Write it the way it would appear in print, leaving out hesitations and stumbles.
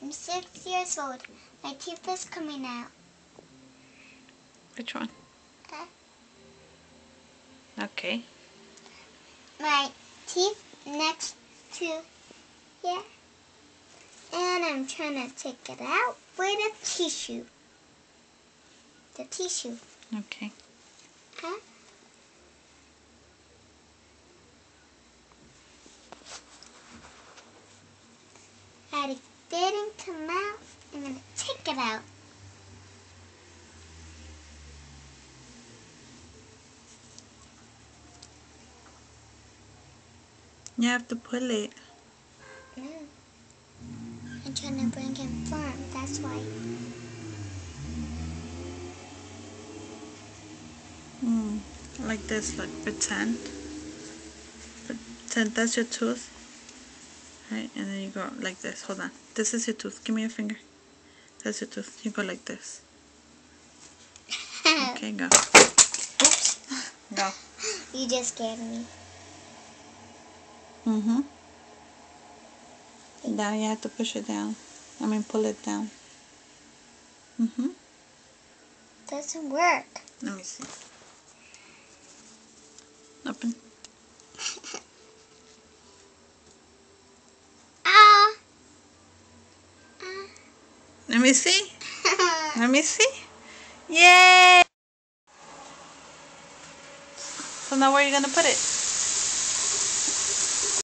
I'm 6 years old. My teeth is coming out. Which one? Okay. My teeth next to here. And I'm trying to take it out with a tissue. The tissue. Okay. And it didn't come out. I'm going to take it out. You have to pull it. No. I'm trying to bring him firm. That's why. Like this, like pretend. Pretend that's your tooth. Right, and then you go like this. Hold on. This is your tooth. Give me your finger. That's your tooth. You go like this. Okay, go. Oops. Go. You just scared me. Now you have to push it down. I mean, pull it down. Doesn't work. Let me see. Open. Ah. Let me see. Let me see. Yay! So now where are you going to put it?